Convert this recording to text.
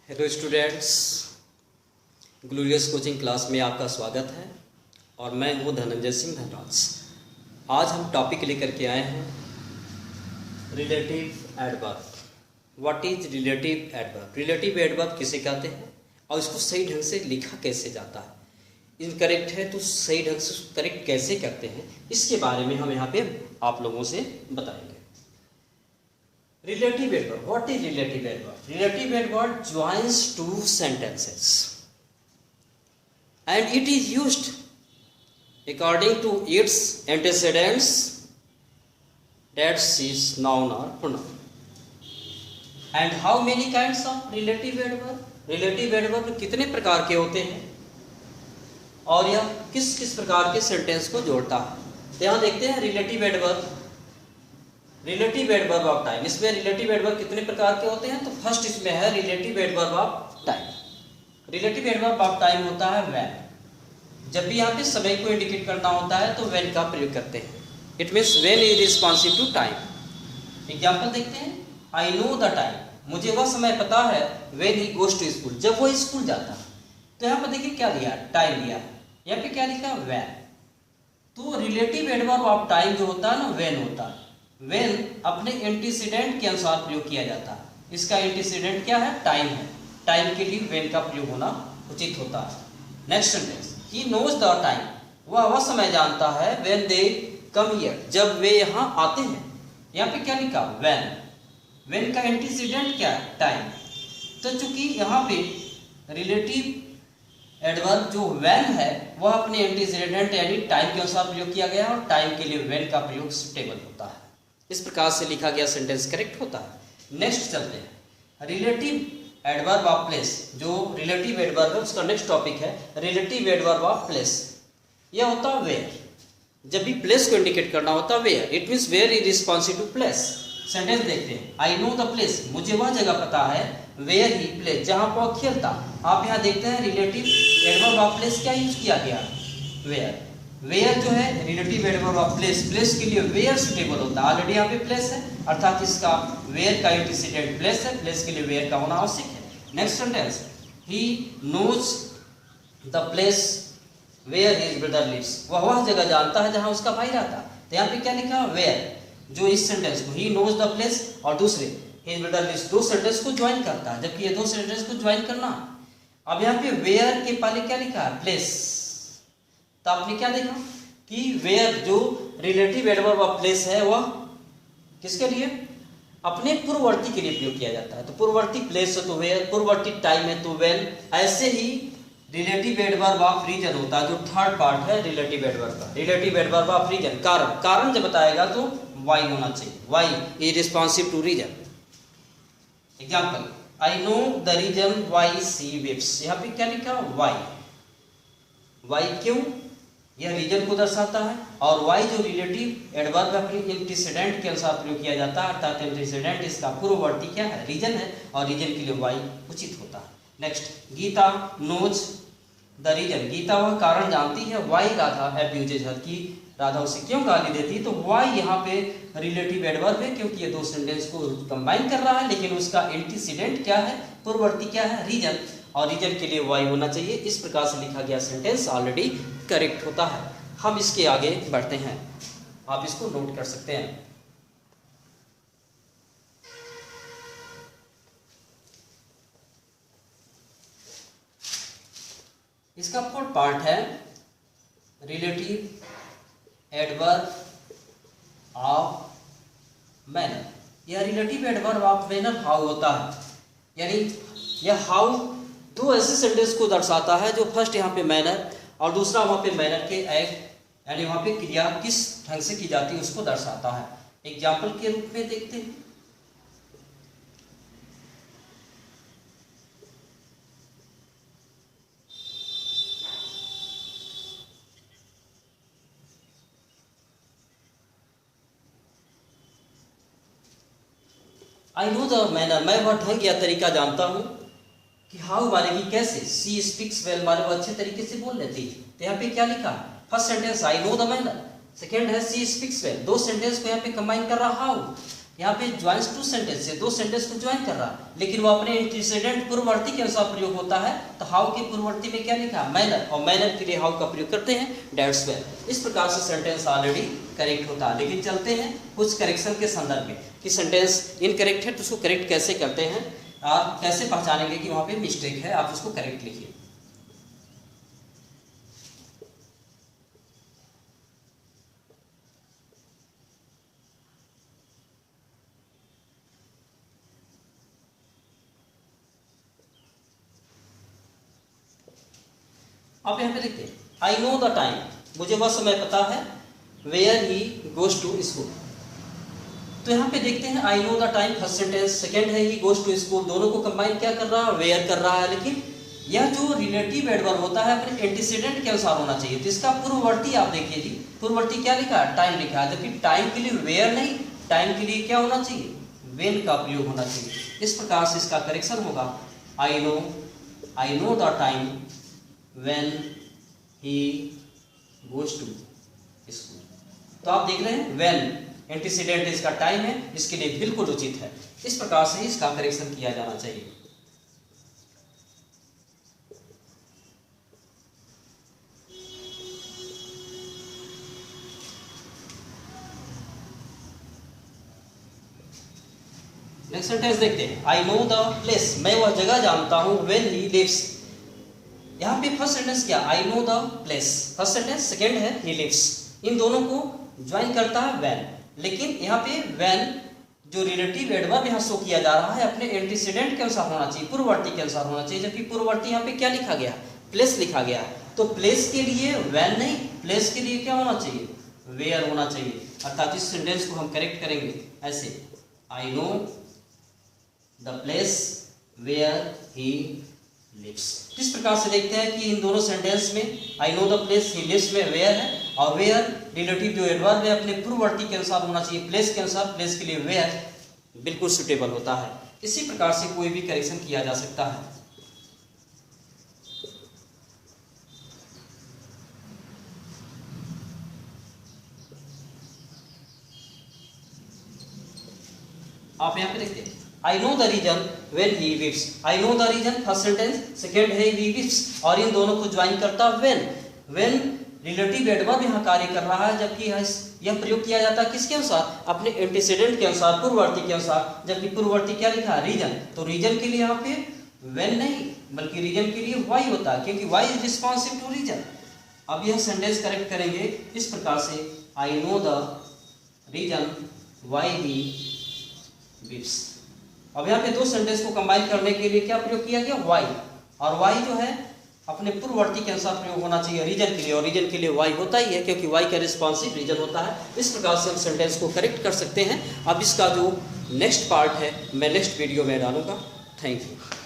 Hello students, glorious coaching class में आपका स्वागत है और मैं हूँ धनंजय सिंह धनराज। आज हम टॉपिक लेकर के आए हैं relative adverb. What is relative adverb? Relative adverb किसे कहते हैं और इसको सही ढंग से लिखा कैसे जाता है, इनकरेक्ट है तो सही ढंग से करेक्ट कैसे करते हैं, इसके बारे में हम यहाँ पे आप लोगों से बताएंगे। Relative adverb. What is relative adverb? Relative adverb joins two sentences and it is used according to its antecedents, that is noun or pronoun. And how many kinds of relative adverb? Relative adverb कितने प्रकार के होते हैं और यह किस किस प्रकार के सेंटेंस को जोड़ता है? तो यहाँ देखते हैं relative adverb. Relative adverb of time, इसमें रिलेटिव एडवर्ब कितने प्रकार के होते हैं? तो फर्स्ट इसमें है relative adverb of time. Relative adverb of time होता है व्हेन। जब भी यहाँ पे समय को इंडिकेट करना होता है तो व्हेन का प्रयोग करते हैं। It means when is responsive to time. Example देखते हैं, आई नो द टाइम, मुझे वह समय पता है, when he goes to school, जब वो स्कूल जाता है। तो यहाँ पर देखिए क्या दिया, टाइम दिया है, यहाँ पे क्या लिखा, व्हेन। तो रिलेटिव एडवर्ब ऑफ टाइम जो होता है ना, व्हेन होता है। व्हेन अपने एंटीसीडेंट के अनुसार प्रयोग किया जाता है। इसका एंटीसीडेंट क्या है, टाइम है। टाइम के लिए व्हेन का प्रयोग होना उचित होता है। Next sentence, he knows the time, वह समय जानता है, व्हेन दे कम हियर, जब वे यहाँ आते हैं। यहाँ पे क्या लिखा, व्हेन। व्हेन का एंटीसीडेंट क्या है, टाइम। तो चूंकि यहाँ पे रिलेटिव एडवर्ब जो व्हेन है वह अपने एंटीसीडेंट यानी टाइम के अनुसार प्रयोग किया गया और टाइम के लिए व्हेन का प्रयोग सुटेबल होता है। इस प्रकार से लिखा गया सेंटेंस करेक्ट होता है। नेक्स्ट चलते हैं, रिलेटिव एडवर्ब ऑफ प्लेस। जो रिलेटिव एडवर्ब है उसका नेक्स्ट टॉपिक है रिलेटिव एडवर्ब ऑफ प्लेस। यह होता है वेयर। जब भी प्लेस को इंडिकेट करना होता है where, it means where is responsive to place. Sentence देखते हैं, आई नो द प्लेस, मुझे वह जगह पता है, वेयर ही प्लेस, जहां पर वह खेलता। आप यहाँ देखते हैं रिलेटिव एडवर्ब ऑफ प्लेस क्या यूज किया गया, वेयर। वेयर जो है relative adverb of place, place के लिए वेयर सुटेबल होता है। ऑलरेडी यहाँ पे प्लेस है, अर्थात इसका वेयर का एंटीसीडेंट प्लेस है, प्लेस के लिए वेयर का होना आवश्यक है। Next sentence, he knows the place where his brother lives, वह जगह जानता है जहां उसका भाई रहता है। तो यहाँ पे क्या लिखा, वेयर। जो इस सेंटेंस को ही नोज द प्लेस और दूसरे हिज ब्रदर लिव्स, दो सेंटेंस को ज्वाइन करता है, जबकि ये दो सेंटेंस को ज्वाइन करना। अब यहाँ पे वेयर के पहले क्या लिखा है, प्लेस। तो आपने क्या देखा कि वेयर जो रिलेटिव एडवर्ब ऑफ प्लेस है वह किसके लिए, अपने पूर्ववर्ती के लिए प्रयोग किया जाता है। तो पूर्ववर्ती प्लेस है तो वेयर, पूर्ववर्ती टाइम है तो व्हेन। ऐसे ही रिलेटिव एडवर्ब ऑफ रीजन होता है, जो थर्ड पार्ट है रिलेटिव एडवर्ब का। रिलेटिव एडवर्ब ऑफ रीजन, कारण, कारण जब बताएगा तो वाई होना चाहिए, why is responsive to reason. Example, I know the reason why she waves, यहाँ पे क्या लिखा, वाई। वाई क्यों, यह रीजन को दर्शाता है। और वाई जो रिलेटिव एडवर्ब अपने एंटीसीडेंट के अनुसार प्रयोग किया जाता है, अर्थात एंटीसीडेंट इसका पूर्ववर्ती क्या है, रीजन है, और रीजन के लिए वाई उचित होता है। Next, Gita knows the reason, Gita वह कारण जानती है, वाई राधा अब्यूजेज हर, की राधा उसे क्यों गाली देती। तो वाई यहाँ पे रिलेटिव एडवर्ब है, क्योंकि ये दो सेंटेंस को कंबाइन कर रहा है, लेकिन उसका एंटीसीडेंट क्या है, पूर्ववर्ती क्या है, रीजन, और रीजन के लिए वाई होना चाहिए। इस प्रकार से लिखा गया सेंटेंस ऑलरेडी करेक्ट होता है। हम इसके आगे बढ़ते हैं, आप इसको नोट कर सकते हैं। इसका फोर्थ पार्ट है रिलेटिव एडवर्ब ऑफ मैनर। यह relative adverb of manner how होता है, यानी यह हाउ दो ऐसे सेंटेंस को दर्शाता है, जो फर्स्ट यहाँ पे मैनर और दूसरा वहाँ पे मैनर के एक्ट यानी वहाँ पे क्रिया किस ढंग से की जाती है उसको दर्शाता है। एग्जाम्पल के रूप में देखते हैं, आई नो द मैनर, मैं वह ढंग या तरीका जानता हूँ कि हाउ माने कि कैसे, सी स्पीक्स वेल माने वो अच्छे तरीके से बोल लेती है। तो यहाँ पे क्या लिखा, first sentence I know the manner, second है सी स्पीक्स वेल, दो सेंटेंस को यहाँ पे कंबाइन कर रहा हाउ। यहाँ पे ज्वाइंस टू सेंटेंस है, दो सेंटेंस को ज्वाइन कर रहा है, लेकिन वो अपने एंटीसीडेंट पूर्ववर्ती के अनुसार प्रयोग होता है। तो हाउ के पूर्ववर्ती में क्या लिखा, मैनर, और मैनर के लिए हाउ का प्रयोग करते हैं, दैट्स वेल। इस प्रकार से सेंटेंस ऑलरेडी करेक्ट होता है। लेकिन चलते हैं कुछ करेक्शन के संदर्भ में कि सेंटेंस इनकरेक्ट है तो उसको करेक्ट कैसे करते हैं और कैसे पहचानेंगे कि वहाँ पे मिस्टेक है, आप उसको करेक्ट लिखिए। आप यहाँ पे देखते हैं, आई नो द टाइम, मुझे वह समय पता है, where he goes to school. तो यहाँ पे देखते हैं I know the time first sentence, second है ही गोज टू स्कूल, दोनों को कंबाइन क्या कर रहा है, वेयर कर रहा है। लेकिन यह जो रिलेटिव एडवर्ब होता है अपने एंटीसीडेंट के अनुसार होना चाहिए। तो इसका पूर्ववर्ती आप देखिए जी, पूर्ववर्ती क्या लिखा है, टाइम लिखा है, जबकि टाइम के लिए वेयर नहीं, टाइम के लिए क्या होना चाहिए, वेन का प्रयोग होना चाहिए। इस प्रकार से इसका करेक्शन होगा, आई know the time when he goes to school। तो आप देख रहे हैं when एंटीसीडेंट इसका टाइम है, इसके लिए बिल्कुल उचित है। इस प्रकार से इसका करेक्शन किया जाना चाहिए। नेक्स्ट सेंटेंस देखते हैं, आई नो द प्लेस, मैं वह जगह जानता हूं, when he lives। यहाँ पे फर्स्ट सेंटेंस क्या, आई know the place, first sentence, second है ही लिव्स, इन दोनों को ज्वाइन करता है व्हेन। लेकिन यहाँ पे व्हेन जो रिलेटिव एडवर्ब यहाँ शो किया जा रहा है अपने एंटीसीडेंट के अनुसार होना चाहिए, पूर्ववर्ती के अनुसार होना चाहिए, जबकि पूर्ववर्ती यहाँ पे क्या लिखा गया, प्लेस लिखा गया है। तो प्लेस के लिए व्हेन नहीं, प्लेस के लिए क्या होना चाहिए, वेयर होना चाहिए। अर्थात इस सेंटेंस को हम करेक्ट करेंगे ऐसे, I know the place where he lives. इस प्रकार से देखते हैं कि इन दोनों सेंटेंस में I know the place he lives में वेयर है, और वेयर रिलेटिव जो एडवर्ब है अपने पूर्ववर्ती के अनुसार होना चाहिए, प्लेस के अनुसार, प्लेस के लिए वेयर बिल्कुल सुटेबल होता है। इसी प्रकार से कोई भी करेक्शन किया जा सकता है। आप यहाँ पे देखते हैं, I know the reason when he whips, I know the reason first sentence, second है ही विप्स, और इन दोनों को ज्वाइन करता व्हेन। व्हेन रिलेटिव एडवर्ब यहाँ कार्य कर रहा है, जबकि यह प्रयोग किया जाता है किसके अनुसार, अपने एंटीसीडेंट के अनुसार, पूर्ववर्ती के अनुसार, जबकि पूर्ववर्ती क्या लिखा है, रीजन। तो रीजन के लिए यहाँ पे व्हेन नहीं बल्कि रीजन के लिए वाई होता है, क्योंकि why is responsive to reason. अब यह सेंटेंस करेक्ट करेंगे इस प्रकार से, I know the reason why he weeps. अब यहाँ पे दो सेंटेंस को कंबाइन करने के लिए क्या प्रयोग किया गया, वाई, और वाई जो है अपने पूर्ववर्ती के अनुसार प्रयोग होना चाहिए रीजन के लिए, और रीजन के लिए वाई होता ही है क्योंकि वाई का रिस्पॉन्सिव रीजन होता है। इस प्रकार से हम सेंटेंस को करेक्ट कर सकते हैं। अब इसका जो नेक्स्ट पार्ट है मैं नेक्स्ट वीडियो में डालूंगा। Thank you.